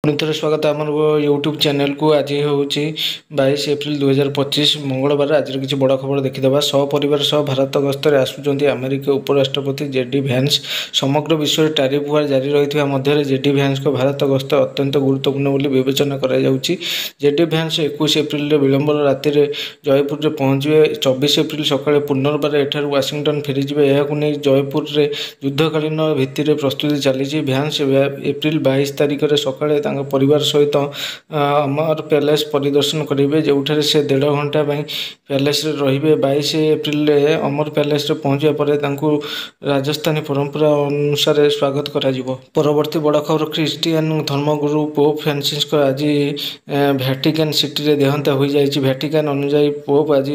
पुणी थे स्वागत आम यूट्यूब चैनल को। आज हूँ 22 एप्रिल 2025 मंगलवार। आज किसी बड़ खबर देखीदे। सपरिवार सह भारत गस्तर आसुँच अमेरिका उपराष्ट्रपति जेडी भ्यान्स। समग्र विश्व में टैरिफ वार जारी रही मध्य जेडी भ्यान्स को भारत गस्त अत्यंत गुरुत्वपूर्ण बोली विवेचना कर जेडी भ्यान्स 21 एप्रिल विलंबर राति जयपुर में पहुंचे। 24 एप्रिल सकाଳେ पुनर्बार एठार वाशिंगटन फेरीजे। यह जयपुर में युद्धकालीन भित्ति प्रस्तुति चली। भ्यान्स एप्रिल 22 तारिख में सकाळे परिवार सहित अमर पैलेस परिदर्शन करेंगे, जो से 1.5 घंटा पैलेस रे। 22 एप्रिल अमर पैलेस पहुंचा पर राजस्थानी परंपरा अनुसार स्वागत करा जिवो। परवर्ती बड़ खबर, ख्रीष्टियान धर्मगुरु पोप फ्रांसिस आज भैटिकन सिटी रे देहांत हो जाएगी। भैटिकन अनुसार पोप आज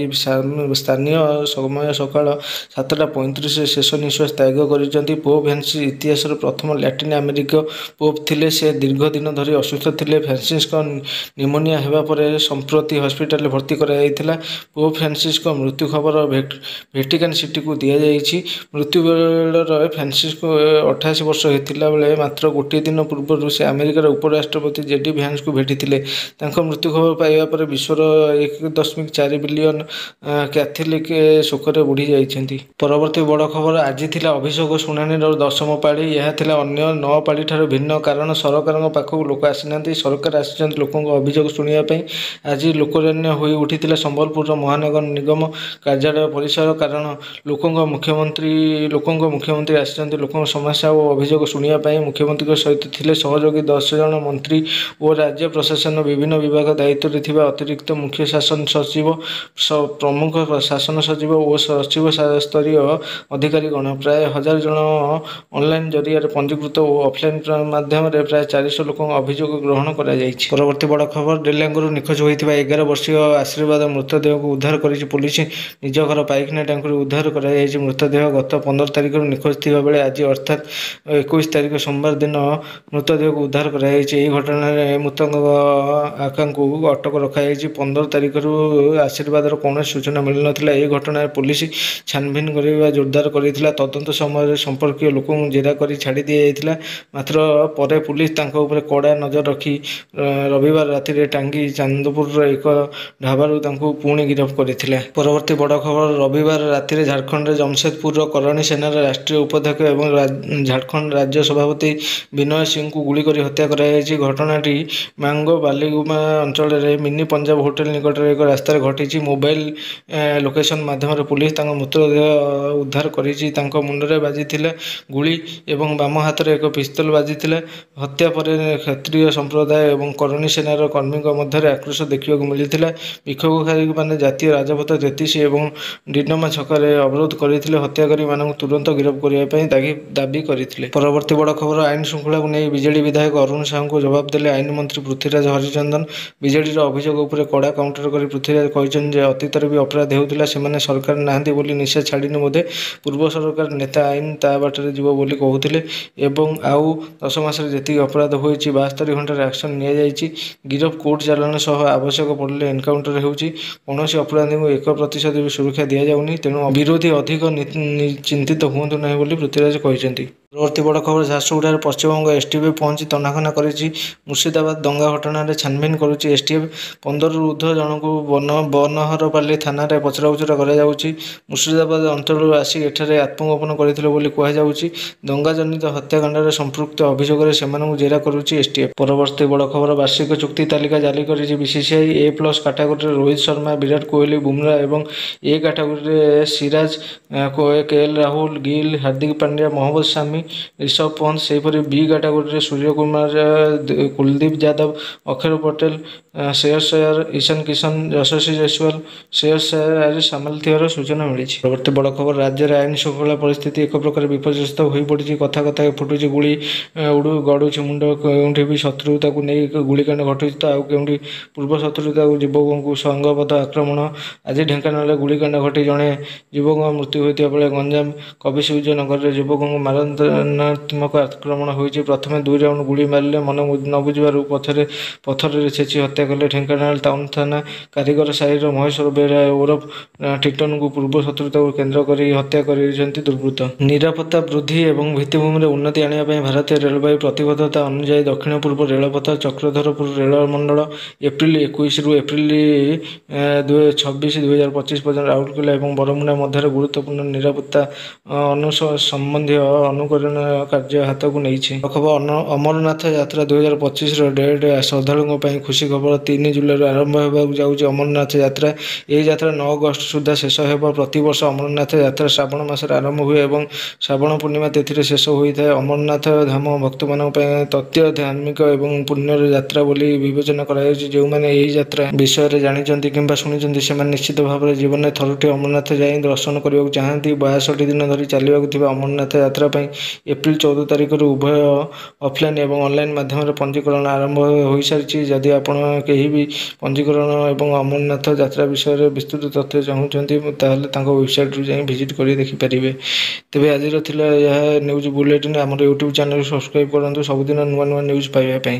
स्थानीय समय सकाळ 7:35 शेष निश्वास त्याग कर। पोप फ्रांसिस इतिहास प्रथम लैटिन अमेरिका पोप थिले। से दीर्घ दिन धरी असुस्थ थे। फ्रांसिस निमोनिया होगा पर संप्रति हॉस्पिटल भर्ती कराइला। पोप फ्रांसिस मृत्यु खबर भैटिकन सिटी को दि जाएगी। मृत्यु बेलर फ्रांसिस को 88 वर्ष होता बेले मात्र गोटे दिन पूर्व से अमेरिकार उपराष्ट्रपति जेडी भ्यान्स को भेटी। मृत्यु खबर पाइबा पर विश्वर 1.4 बिलियन कैथोलिक शोक बुड़ी जाइछन्ति। परवर्ती बड़ खबर, आज थिला अभिषेक शुणाणी 10म पाली। यह थिला अन्य 9 पाली ठारू भिन्न। कारण सरकार पाखक लोक आसी ना। सरकार आसी लोक अभियोग शुणापी। आज लोकरण्य हो उठी संबलपुर महानगर निगम कार्यालय परिसर। कारण लोक मुख्यमंत्री आसी लोक समस्या और अभियोग शुणापी। मुख्यमंत्री सहित थे सहयोगी 10 जन मंत्री और राज्य प्रशासन विभिन्न विभाग दायित्व थे। अतिरिक्त मुख्य शासन सचिव, प्रमुख शासन सचिव और सचिव स्तरीय अधिकारी गण प्राय 1000 जन ऑनलाइन जरिया पंजीकृत और ऑफलाइन माध्यम प्राय 400 लोक अभियोग ग्रहण कर। परवर्ती बड़ खबर, डेलांगरू निखोज होता 11 वर्षीय आशीर्वाद मृतदेह को उद्धार कर पुलिस। निज घर पाइकना टांकुरी उद्धार कर। मृतदेह गत 15 तारिख निखोज थी बेले आज अर्थात 21 तारिख सोमवार दिन मृतदेह को उद्धार कर। घटना मृतक आका को अटक रखाई। 15 तारिख आशीर्वाद कौन सूचना मिल ना। यह घटना पुलिस छानभिन करने जोरदार कर। तदंत समय संपर्क लोक जेरा कर छाड़ी दी जाता। मात्र पर पुलिस कड़ा नजर रखी रविवार राति टांगी चांदपुर एक ढाबारू पुणी गिरफ करथिले। परवर्ती बड़ खबर, रविवार राति झारखंड जमशेदपुर करणी सेनार राष्ट्रीय उपाध्यक्ष एवं झारखंड राज्य सभापति विनय सिंह को गुली कर हत्या कराई। घटनाटी मांगो बालीगुमा अंचल मिनी पंजाब होटेल निकट एक रास्तार घटी। मोबाइल लोकेशन माध्यम पुलिस मृतदेह उद्धार कर। मुंडे बाजी गुली एवं बाम हाथ में एक पिस्तल बाजी। हत्या पर क्षत्रिय संप्रदाय एवं करणी सेनार कर्मी मध्य आक्रोश देखा मिलता। विक्षोभकारी मैंने जातीय राजपथ 33 और डिनोमा छकरे अवरोध करते हत्याकारी मानक तुरंत गिरफ्त करने दाबी करते। परवर्ती बड़ खबर, आईन श्रृंखला को नहीं बीजेडी विधायक अरुण साहू को जवाब देले आईन मंत्री पृथ्वीराज हरिचंदन। बीजेडी अभियोग उपर कड़ा काउंटर कर पृथ्वीराज कहते अतीत भी अपराध होता से सरकार ना निशा छाड़ी बोधे पूर्व सरकार नेता आईन ता बाटर जीव बोली कहते। एवं आउ 10 मास जी अपराध हो 72 घंटार एक्शन नि गिरफ कोर्ट चालाण सह आवश्यक पड़े एनकाउंटर कौन अपराधी को 1% भी सुरक्षा दि जाऊनी। तेणु विरोधी अधिक चिंतित हूँ ना पृथ्वीराज कहते। परवर्ती बड़ खबर, झारसुगुड़ा पश्चिमबंग एसटीएफ पहुंची तनाखना कर मुर्शिदाबाद दंगा घटना छानभिन करुच्ची। एसटीएफ 15 ऊर्ध्व जन को बनहरपाली थाना पचराउचरा कर। मुर्शिदाबाद अंचल आसी एठारे आत्मगोपन करते कहुच्छी। दंगा जनित हत्याकांड संपृक्त अभियोग से जेरा करुच्ची एसटीएफ। परवर्ती बड़ खबर, वार्षिक चुक्ति तालिका जारी कर बीसीसीआई। ए+ कैटेगोरी रोहित शर्मा, विराट कोहली, बुमरा और ए category Siraj, KL Rahul, Gill, Hardik Pandya, Mohammad Shami, Rishabh Pant. सेपरी B category Surya Kumar, Kuldeep Yadav, अक्षर पटेल, श्रेयस अय्यर, ईशान किशन, यशस्वी जायसवाल, श्रेयस अय्यर आज सामिल थिबार सूचना मिली। परवर्ती बड़ खबर, राज्य में आईन श्रृंखला परिस्थिति एक प्रकार विपर्यस्त हो पड़ी। कथा कथा फुटुची गुली उड़ू गड़ुची मुंड के भी शत्रुता को नहीं गुलिकांड घटुची तो आउ के पूर्व शत्रुता युवकों को संघबद्ध आक्रमण। आज ढेंकानाल गुलिकांड घटी जड़े युवक मृत्यु होता बेले गंजाम कविसूर्यनगर युवकों ଆକ୍ରମଣାତ୍ମକ ଆକ୍ରମଣ ହୋଇଛି। ପ୍ରଥମେ 2 ରାଉଣ୍ଡ ଗୁଳି ମାରିଲେ, ମନ ନ ବୁଝିବାରୁ ପଥରରେ ଛେଚି ହତ୍ୟା କଲେ। ଢେଙ୍କାନାଳ ଟାଉନ ଥାନା କାରିଗର ସାହିର ମହେଶ୍ୱର ବେହେରା ଓରଫ ଟିଟନକୁ ପୂର୍ବ ଶତ୍ରୁତାକୁ କେନ୍ଦ୍ର କରି ହତ୍ୟା କରିଛନ୍ତି ଦୁର୍ବୃତ୍ତ। ନିରାପତ୍ତା ବୃଦ୍ଧି ଏବଂ ଭିତ୍ତିଭୂମିରେ ଉନ୍ନତି ଆଣିବା ପାଇଁ ଭାରତୀୟ ରେଳବାଇ ପ୍ରତିବଦ୍ଧତା ଅନୁଯାୟୀ ଦକ୍ଷିଣ ପୂର୍ବ ରେଳପଥ, ଚକ୍ରଧରପୁର ରେଳମଣ୍ଡଳ ଏପ୍ରିଲ 21ରୁ ଏପ୍ରିଲ 26, 2025 ପର୍ଯ୍ୟନ୍ତ ରାଉରକେଲା ଏବଂ ବରମୁଣ୍ଡା ମଧ୍ୟରେ ଗୁରୁତ୍ୱପୂର୍ଣ୍ଣ ନିରାପତ୍ତା ସମ୍ବନ୍ଧୀୟ ଅନୁକରଣ କାର୍ଯ୍ୟ ହାତକୁ ନେଇଛି। ଅମରନାଥ ଯାତ୍ରା 2025ର ଡେଟ୍ ଶ୍ରଦ୍ଧାଳୁଙ୍କ ପାଇଁ ଖୁସି ଖବର। 3 ଜୁଲାଇରୁ ଆରମ୍ଭ ହେବାକୁ ଯାଉଛି ଅମରନାଥ ଯାତ୍ରା। ଏହି ଯାତ୍ରା 9 ଅଗଷ୍ଟ ସୁଦ୍ଧା ଶେଷ ହେବ। ପ୍ରତିବର୍ଷ ଅମରନାଥ ଯାତ୍ରା ଶ୍ରାବଣ ମାସରେ ଆରମ୍ଭ ହୁଏ ଏବଂ ଶ୍ରାବଣ ପୂର୍ଣ୍ଣିମା ତିଥିରେ ଶେଷ ହୋଇଥାଏ। ଅମରନାଥ ଧାମ ଭକ୍ତମାନଙ୍କ ପାଇଁ ଅତ୍ୟନ୍ତ ଧାର୍ମିକ ଏବଂ ପୁଣ୍ୟର ଯାତ୍ରା ବୋଲି ବିବେଚନା କରାଯାଉଛି। ଯେଉଁମାନେ ଏହି ଯାତ୍ରା ବିଷୟରେ ଜାଣିଛନ୍ତି କିମ୍ବା ଶୁଣିଛନ୍ତି, ସେମାନେ ନିଶ୍ଚିତ ଭାବରେ ଜୀବନରେ ଥରୁଟିଏ ଅମରନାଥ ଯାଇ ଦର୍ଶନ କରିବାକୁ ଚାହାନ୍ତି। 62 ଦିନ ଧରି ଚାଲିବାକୁ ଥିବା ଅମରନାଥ ଯାତ୍ରା ପାଇଁ ଏପ୍ରିଲ 14 ତାରିଖରୁ ଉଭୟ ଅଫଲାଇନ୍ ଏବଂ ଅନଲାଇନ୍ ମାଧ୍ୟମରେ ପଞ୍ଜୀକରଣ ଆରମ୍ଭ ହୋଇସାରିଛି। ଯଦି ଆପଣ କେହି ବି ପଞ୍ଜୀକରଣ ଏବଂ ଅମରନାଥ ଯାତ୍ରା ବିଷୟରେ ବିସ୍ତୃତ ତଥ୍ୟ ଚାହୁଁଛନ୍ତି, ତାହେଲେ ତାଙ୍କ ୱେବସାଇଟ୍ରୁ ଯାଇ ଭିଜିଟ୍ କରି ଦେଖିପାରିବେ। ତେବେ ଆଜିର ଥିଲା ଏହା ନ୍ୟୁଜ୍ ବୁଲେଟିନ୍। ଆମର ୟୁଟ୍ୟୁବ୍ ଚ୍ୟାନେଲକୁ ସବସ୍କ୍ରାଇବ୍ କରନ୍ତୁ ସବୁଦିନ ନୂଆ ନୂଆ ନ୍ୟୁଜ୍ ପାଇବା ପାଇଁ।